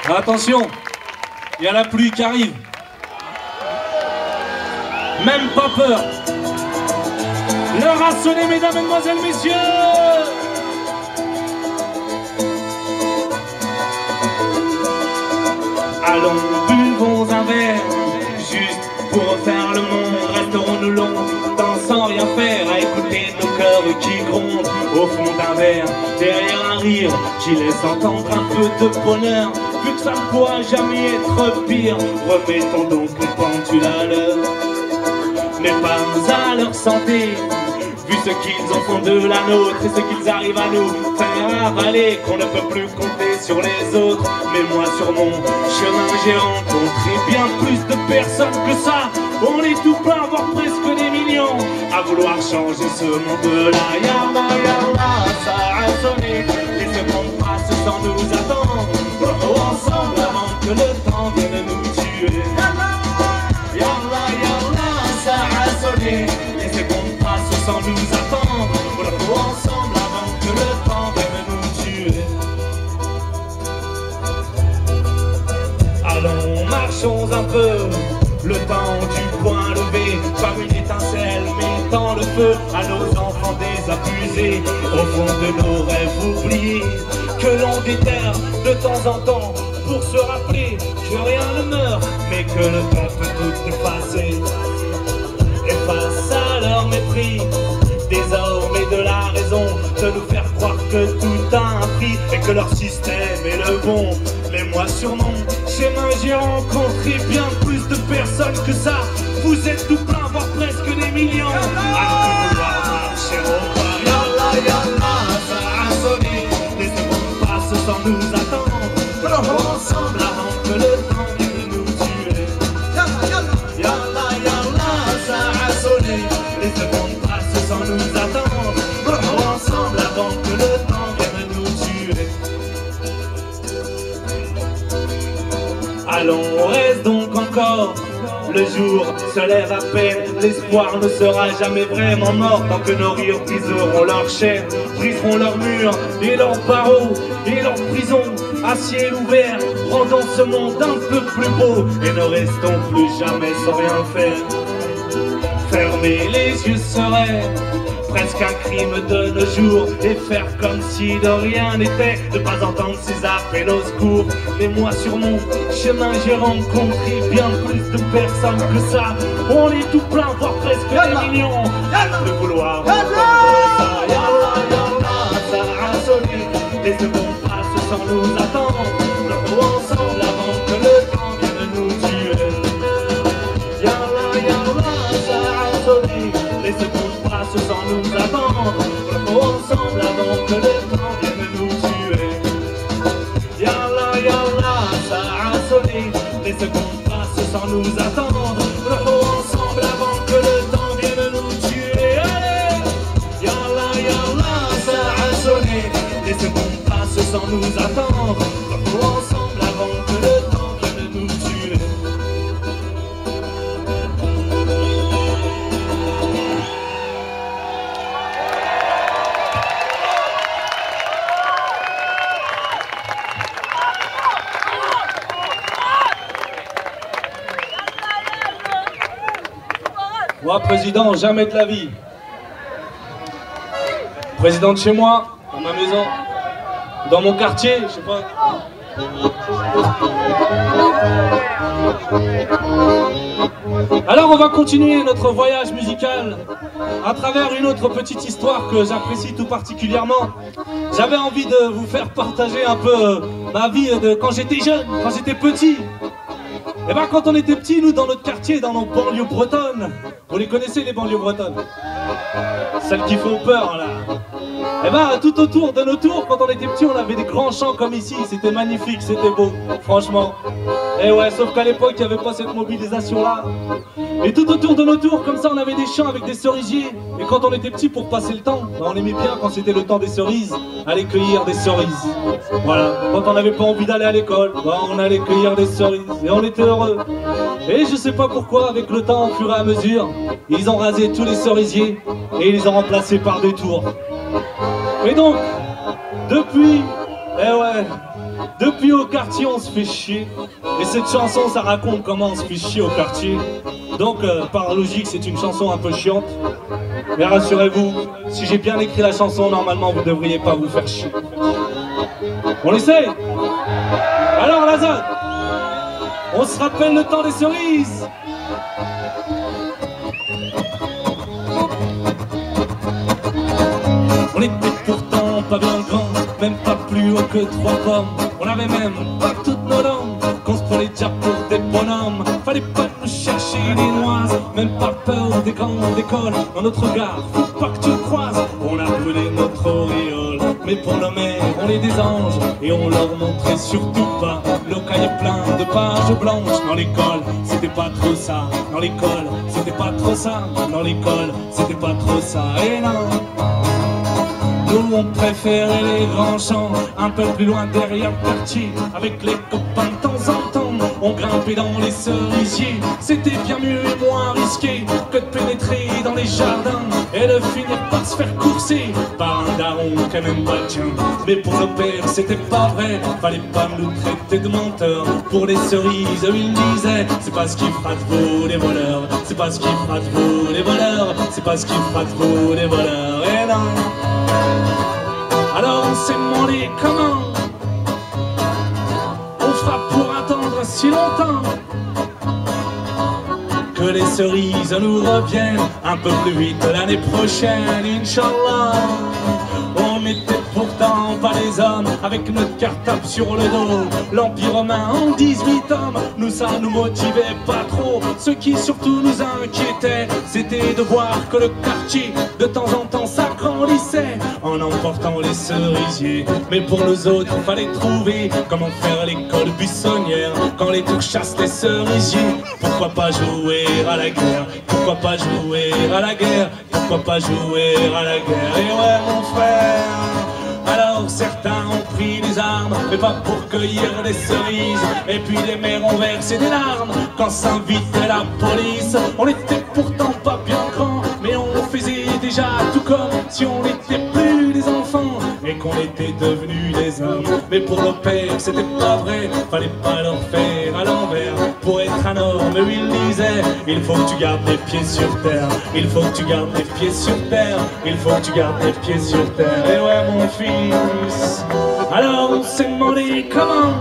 Attention, il y a la pluie qui arrive. Même pas peur. L'heure a sonné, mesdames, mesdemoiselles, messieurs. Allons, buvons un verre, juste pour refaire le monde. Resterons-nous longtemps sans rien faire, à écouter nos cœurs qui grondent au fond d'un verre, derrière un rire qui laisse entendre un peu de bonheur. Vu que ça ne pourra jamais être pire, remettons donc une pendule à l'heure. Mais pas à leur santé, vu ce qu'ils en font de la nôtre et ce qu'ils arrivent à nous faire avaler, qu'on ne peut plus compter sur les autres. Mais moi sur mon chemin j'ai rencontré bien plus de personnes que ça. On est tout plein, voire presque des millions, à vouloir changer ce monde-là. Yalla, yalla, ça a sonné, les secondes passent sans nous attendre. Ensemble avant que le temps vienne nous tuer. Yalla, yalla, ça a sonné, les secondes passent sans nous attendre. Ensemble avant que le temps vienne nous tuer. Allons, marchons un peu, le temps du point levé, comme une étincelle mettant le feu à nos enfants désabusés, au fond de nos rêves oubliés, que l'on déterre de temps en temps pour se rappeler que rien ne meurt, mais que le temps peut tout effacer. Et face à leur mépris, désormais de la raison, de nous faire croire que tout a un prix et que leur système est le bon. Mais moi sur mon chemin j'ai rencontré bien plus de personnes que ça. Vous êtes tout plein, voire presque des millions, à vouloir marcher au pas. Yalla, yalla, ça a sonné, les secondes passent sans nous attendre. Ensemble avant que le temps vienne nous tuer. Yalla, yalla, ça a sonné, les secondes passent sans nous attendre. Ensemble avant que le temps vienne nous tuer. Allons, on reste donc encore. Le jour se lève à peine, l'espoir ne sera jamais vraiment mort tant que nos rires briseront leur chair, briseront leurs murs et leurs barreaux et leurs prisons à ciel ouvert, rendant ce monde un peu plus beau et ne restons plus jamais sans rien faire. Fermer les yeux serait presque un crime de nos jours, et faire comme si de rien n'était, ne pas entendre ces appels au secours. Mais moi sur mon chemin j'ai rencontré bien plus de personnes que ça. On est tout plein, voire presque des millions, de vouloir entendre ça. Yalla, yalla, ça a sonné, les secondes passent sans nous attendre. Ensemble avant que le temps vienne nous tuer. Yalla, yalla, ça a sonné, les secondes passent sans nous attendre. Ensemble avant que le temps vienne nous tuer. Yalla, yalla, ça a sonné, les secondes passent sans nous attendre. Ensemble avant que le temps vienne nous tuer. Allez, yalla, yalla, ça a sonné, les secondes passent sans nous attendre. Ensemble avant que le temps vienne nous tuer. Moi, président, jamais de la vie. Président de chez moi, dans ma maison, dans mon quartier, je sais pas. Alors on va continuer notre voyage musical à travers une autre petite histoire que j'apprécie tout particulièrement. J'avais envie de vous faire partager un peu ma vie de quand j'étais jeune, quand j'étais petit. Et ben quand on était petit, nous dans notre quartier, dans nos banlieues bretonnes, vous les connaissez les banlieues bretonnes? Celles qui font peur là. Et ben tout autour de nos tours, quand on était petit, on avait des grands champs comme ici, c'était magnifique, c'était beau, franchement. Et ouais, sauf qu'à l'époque, il n'y avait pas cette mobilisation là. Et tout autour de nos tours, comme ça, on avait des champs avec des cerisiers. Et quand on était petit, pour passer le temps, ben, on aimait bien, quand c'était le temps des cerises, aller cueillir des cerises. Voilà, quand on n'avait pas envie d'aller à l'école, ben, on allait cueillir des cerises. Et on était heureux. Et je sais pas pourquoi, avec le temps, au fur et à mesure, ils ont rasé tous les cerisiers et ils les ont remplacés par des tours. Et donc, depuis, eh ouais, Depuis au quartier on se fait chier. Et cette chanson ça raconte comment on se fait chier au quartier. Donc par logique c'est une chanson un peu chiante. Mais rassurez-vous, si j'ai bien écrit la chanson, normalement vous devriez pas vous faire chier. On essaye. Alors la zone, on se rappelle le temps des cerises. On était pourtant pas bien grands, même pas plus haut que 3 pommes. On avait même pas toutes nos dents, qu'on se prenait déjà pour des bonhommes. Fallait pas nous chercher des noises, même pas peur des grandes écoles. Dans notre gare, faut pas que tu le croises. On a brûlé notre auréole, mais pour nos mères, on est des anges. Et on leur montrait surtout pas nos cahiers pleins de pages blanches. Dans l'école, c'était pas trop ça. Dans l'école, c'était pas trop ça. Dans l'école, c'était pas trop ça. Et non, nous on préférait les grands champs, un peu plus loin derrière le quartier. Avec les copains de temps en temps, on grimpait dans les cerisiers. C'était bien mieux et moins risqué que de pénétrer dans les jardins et de finir par se faire courser par un daron qui même pas le tien. Mais pour nos pères c'était pas vrai, fallait pas nous traiter de menteurs. Pour les cerises ils disaient, c'est pas ce qui fera de vous les voleurs. C'est pas ce qui fera de vous les voleurs. C'est pas ce qui fera de vous les voleurs. Et non, alors on s'est demandé comment on fera pour attendre si longtemps que les cerises nous reviennent un peu plus vite l'année prochaine, Inch'Allah. On était pourtant pas des hommes avec notre cartable sur le dos. L'Empire romain en 18 hommes, nous ça nous motivait pas trop. Ce qui surtout nous inquiétait, c'était de voir que le quartier de temps en temps s'agrandissait en emportant les cerisiers. Mais pour nous autres, il fallait trouver comment faire l'école buissonnière quand les tours chassent les cerisiers. Pourquoi pas jouer à la guerre? Pourquoi pas jouer à la guerre? Pourquoi pas jouer à la guerre? Et ouais mon frère, alors certains ont pris des armes, mais pas pour cueillir des cerises. Et puis les mères ont versé des larmes quand s'invitait la police. On était pourtant pas bien grands, mais on faisait déjà tout comme si on n'était plus des enfants et qu'on était devenus des hommes. Mais pour nos pères c'était pas vrai, fallait pas leur faire à l'envers. Pour être un homme, il disait, il faut que tu gardes les pieds sur terre. Il faut que tu gardes les pieds sur terre. Il faut que tu gardes les pieds sur terre. Et ouais mon fils, alors on s'est demandé comment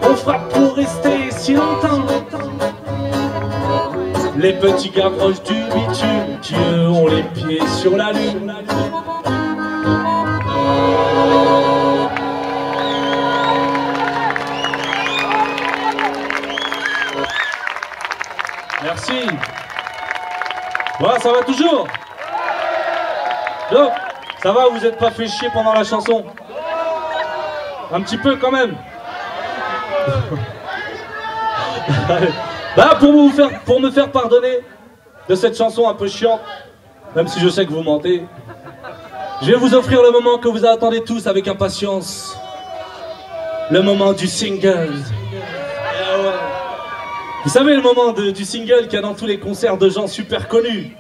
on fera pour rester si longtemps. Les petits gars proches du bitume qui eux ont les pieds sur la lune. Merci. Voilà, ça va toujours? Donc, ça va, vous êtes pas fait chier pendant la chanson? Un petit peu quand même. Bah, pour me faire pardonner de cette chanson un peu chiante, même si je sais que vous mentez, je vais vous offrir le moment que vous attendez tous avec impatience. Le moment du single. Vous savez le moment du single qu'il y a dans tous les concerts de gens super connus.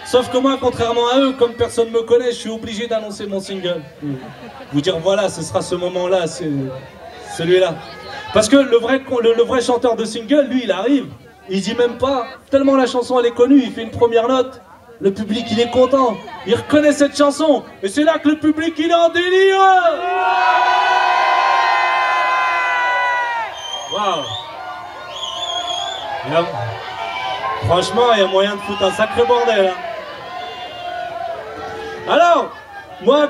Sauf que moi, contrairement à eux, comme personne me connaît, je suis obligé d'annoncer mon single. Vous dire voilà, ce sera ce moment-là, c'est celui-là. Parce que le vrai chanteur de single, lui, il arrive, il dit même pas, tellement la chanson elle est connue, il fait une première note, le public il est content, il reconnaît cette chanson, et c'est là que le public il est en délire. Waouh. Franchement, il y a moyen de foutre un sacré bordel. Hein. Alors, moi,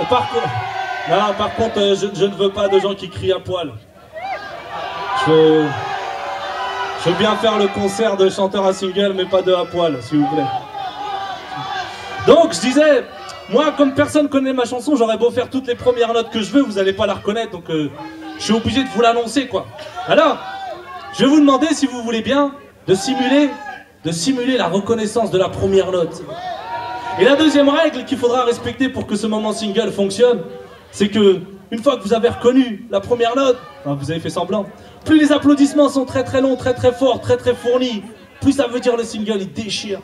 par contre, je ne veux pas de gens qui crient à poil. Je veux bien faire le concert de chanteur à single, mais pas de à poil, s'il vous plaît. Donc, je disais, moi, comme personne connaît ma chanson, j'aurais beau faire toutes les premières notes que je veux, vous n'allez pas la reconnaître, donc je suis obligé de vous l'annoncer, quoi. Alors, je vais vous demander, si vous voulez bien, de simuler la reconnaissance de la première note. Et la deuxième règle qu'il faudra respecter pour que ce moment single fonctionne, c'est que, une fois que vous avez reconnu la première note, enfin vous avez fait semblant, plus les applaudissements sont très très longs, très très forts, très très fournis, plus ça veut dire le single il déchire.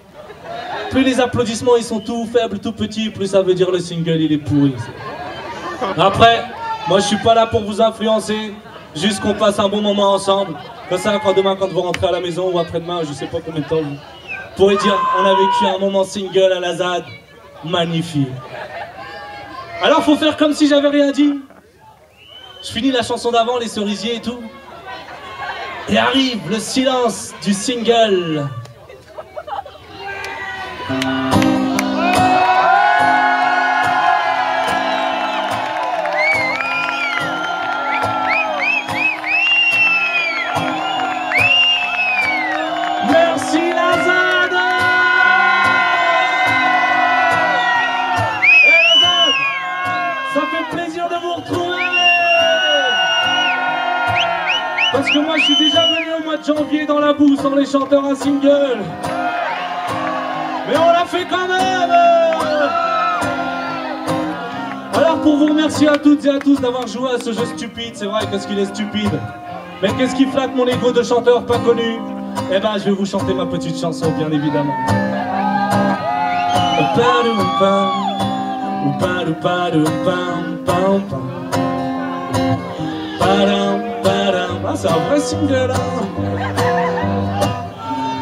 Plus les applaudissements ils sont tout faibles, tout petits, plus ça veut dire le single il est pourri. Après, moi je suis pas là pour vous influencer, juste qu'on passe un bon moment ensemble. Comme ça, quand demain, quand vous rentrez à la maison ou après-demain, je sais pas combien de temps, vous pourrez dire on a vécu un moment single à la ZAD, magnifique. Alors faut faire comme si j'avais rien dit. Je finis la chanson d'avant, les cerisiers et tout. Et arrive le silence du single. Merci la ZAD. Et la ZAD, ça fait plaisir de vous retrouver. Parce que moi je suis déjà venu au mois de janvier dans la boue sans les chanteurs à single. Mais on l'a fait quand même. Alors pour vous remercier à toutes et à tous d'avoir joué à ce jeu stupide, c'est vrai qu'est-ce qu'il est stupide. Mais qu'est-ce qui flatte mon ego de chanteur pas connu? Eh ben je vais vous chanter ma petite chanson bien évidemment. Ah, c'est un vrai single hein.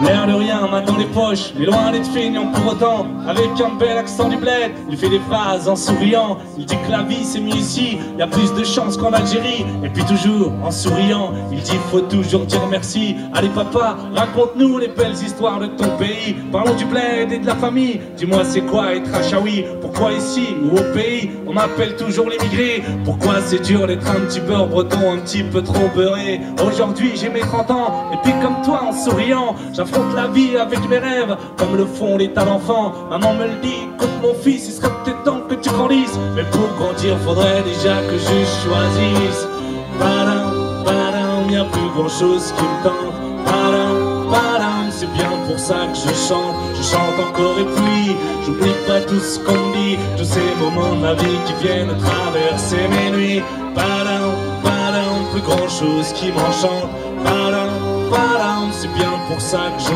L'air de rien, main dans les poches, mais loin d'être feignant pour autant. Avec un bel accent du bled, il fait des phrases en souriant. Il dit que la vie c'est mieux ici, y a plus de chance qu'en Algérie. Et puis toujours en souriant, il dit faut toujours dire merci. Allez papa, raconte-nous les belles histoires de ton pays. Parlons du bled et de la famille. Dis-moi c'est quoi être Achaoui? Pourquoi ici ou au pays on m'appelle toujours l'émigré? Pourquoi c'est dur d'être un petit beurre breton, un petit peu trop beurré? Aujourd'hui j'ai mes 30 ans, et puis comme toi en souriant, j'affronte la vie avec mes rêves, comme le font les tas d'enfants. Maman me le dit, écoute mon fils, il serait peut-être temps que tu grandisses. Mais pour grandir, faudrait déjà que je choisisse. Padam, padam, y'a plus grand chose qui me tente. Padam, padam, c'est bien pour ça que je chante encore et puis j'oublie pas tout ce qu'on me dit, tous ces moments de ma vie qui viennent traverser mes nuits. Padam, padam, plus grand chose qui m'enchante. Padam, padam, c'est bien pour ça que je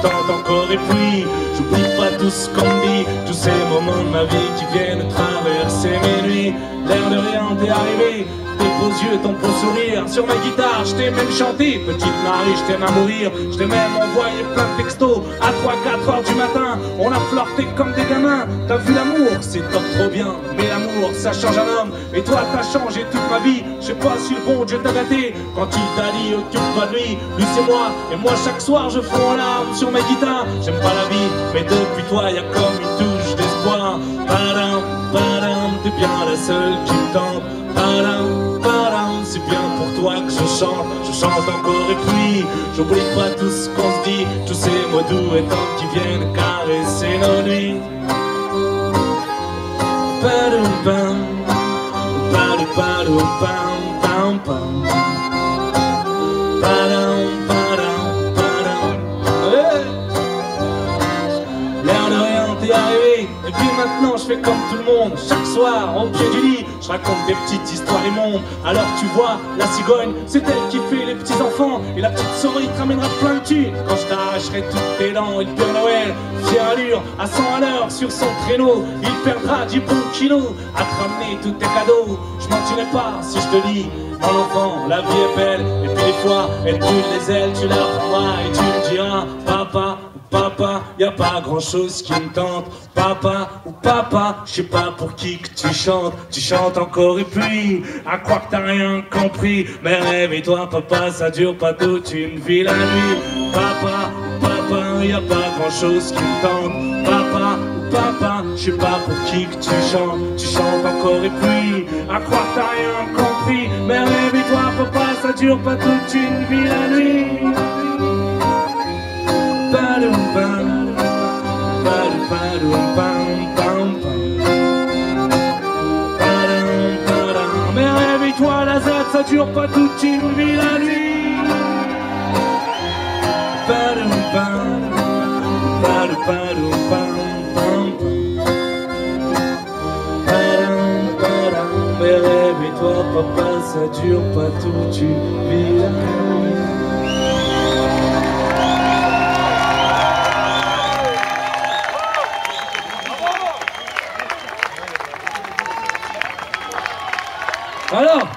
tente encore et puis j'oublie pas tout ce qu'on me dit, tous ces moments de ma vie qui viennent traverser mes nuits. L'air de rien t'es arrivé, tes beaux yeux, ton beau sourire. Sur ma guitare, je t'ai même chanté, petite Marie, je t'aime à mourir. Je t'ai même envoyé plein de textos à 3-4 heures du matin. On a flirté comme des gamins. T'as vu l'amour, c'est top trop bien. Mais l'amour, ça change un homme. Et toi, t'as changé toute ma vie. Je sais pas si le bon Dieu t'a gâté quand il t'a dit occupe-toi de lui. Lui c'est moi, et moi chaque soir je fonds en larmes sur ma guitare. J'aime pas la vie, mais depuis toi y'a comme une touche d'espoir. Padam, padam, t'es bien la seule qui me tente. Padam, padam, c'est bien pour toi que je chante encore et puis j'oublie pas tout ce qu'on se dit, tous ces mots doux et tendres qui viennent caresser nos nuits. Padam, pam, padam, padam, pam, pam, pam. Padam, padam, padam. Hey. L'air de rien t'es arrivé, et puis maintenant je fais comme tout le monde. Chaque soir, au pied du lit, je raconte des petites histoires immondes. Alors tu vois, la cigogne, c'est elle qui fait les petits enfants. Et la petite souris te ramènera plein de thunes quand je t'arracherai toutes tes dents. Et le Père Noël, fier allure, à 100 à l'heure sur son traîneau, il perdra 10 bons kilos à te ramener tous tes cadeaux. Je mentirai pas si je te dis, mon enfant, la vie est belle. Et puis des fois, elle brûle les ailes, tu la prendras et tu me diras, papa, papa, y a pas grand chose qui me tente. Papa ou papa, je sais pas pour qui que tu chantes encore et puis à quoi que t'as rien compris. Mais réveille-toi papa, ça dure pas toute une vie la nuit. Papa ou papa, y a pas grand chose qui me tente. Papa ou papa, je sais pas pour qui que tu chantes encore et puis à quoi que t'as rien compris. Mais réveille-toi papa, ça dure pas toute une vie la nuit. Padum, pam, padum, padum, pam, pam, pam. Padum, padum. Mais réveille-toi la ZAD, ça dure pas toute une vie la nuit. Padum, pam, padum, padum, pam, pam, pam. Padum, padum. Mais réveille-toi papa, ça dure pas toute une vie la nuit. Alors,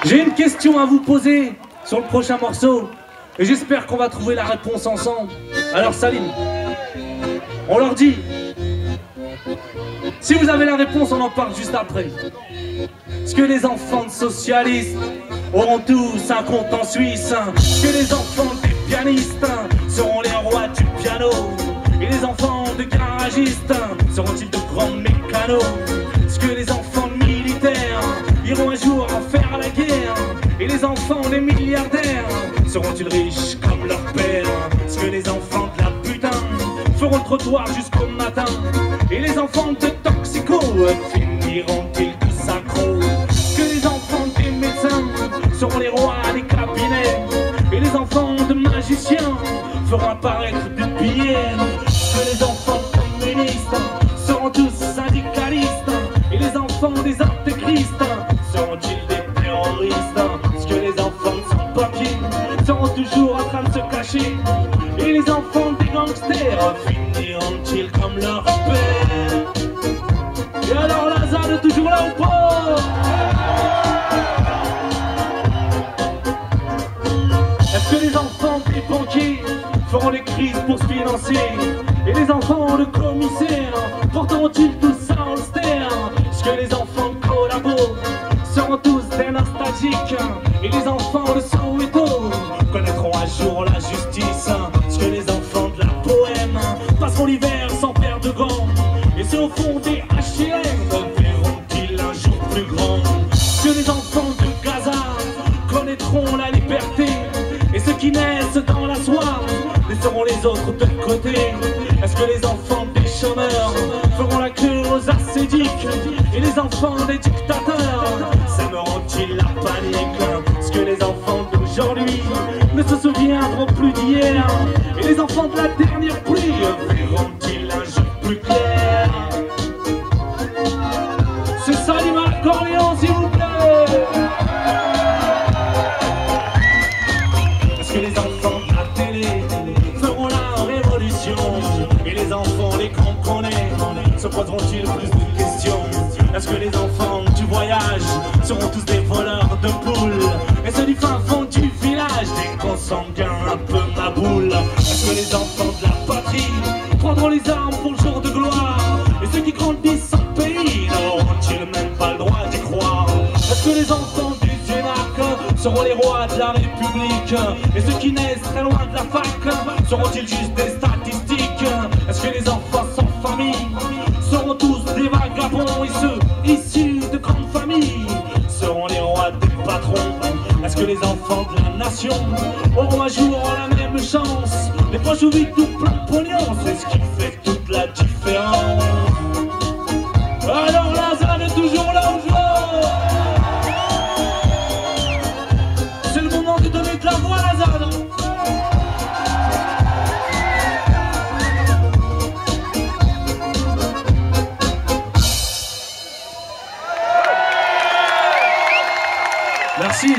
j'ai une question à vous poser sur le prochain morceau et j'espère qu'on va trouver la réponse ensemble. Alors Salim, on leur dit, si vous avez la réponse, on en parle juste après. Est-ce que les enfants de socialistes auront tous un compte en Suisse? Est-ce que les enfants des pianistes seront les rois du piano? Et les enfants de garagistes seront-ils de grands mécanos? Est-ce que les enfants de militaires iront un jour faire la guerre? Et les enfants des milliardaires seront-ils riches comme leur père? Est-ce que les enfants de la putain feront le trottoir jusqu'au matin? Et les enfants de toxicos finiront-ils tous accros? Est-ce que les enfants des médecins seront les rois des cabinets? Et les enfants de magiciens feront apparaître des billets? Est-ce que les enfants communistes seront tous syndicalistes? Et les enfants des intégristes seront-ils des terroristes? Est-ce que les enfants de sans-papiers seront toujours en train de se cacher? Et les enfants des gangsters finiront-ils comme leur père? Et alors Lazare est toujours là ou pas? Est-ce que les enfants des banquiers feront les crises pour se financer? Et les enfants de commissaires porteront-ils tout ça en austère? Est-ce que les enfants de collabos seront tous des nostalgiques? Et les enfants de Soweto connaîtront un jour la justice? Est-ce que les enfants de la bohème passeront l'hiver sans paire de gants? Et ceux au fond des HLM verront-ils un jour plus grand? Est-ce que les enfants de Gaza connaîtront la liberté? Et ceux qui naissent dans la soie laisseront les autres de côté? Est-ce que les enfants des chômeurs feront la queue aux ascédiques? Et les enfants des dictateurs sèmeront-ils la panique? Est-ce que les enfants d'aujourd'hui ne se souviendront plus d'hier? Et les enfants de la dernière pluie verront-ils un jour plus clair? C'est Salim à l'accordéon, s'il vous plaît. Est-ce que les enfants de la télé feront la révolution? Et les enfants, les grands qu'on est, se poseront-ils plus de questions? Est-ce que les enfants du voyage seront tous des voleurs de poules? Et ceux du fin fond du village, des consanguins un peu ma boule? Est-ce que les enfants de la patrie prendront les armes pour le jour de gloire? Et ceux qui grandissent en pays n'auront-ils même pas le droit d'y croire? Est-ce que les enfants du Zénac seront les rois de la République? Et ceux qui naissent très loin de la fac seront-ils juste des statistiques? Est-ce que les enfants sans famille seront tous des vagabonds? Et ceux issus de grandes familles seront les rois des patrons? Est-ce que les enfants de la nation auront un jour la même chance? Les poches vides tout plein de pognon, c'est ce qui fait toute la différence. Alors Lazare est toujours là ou pas? C'est le moment de donner de la voix, Lazare. Merci.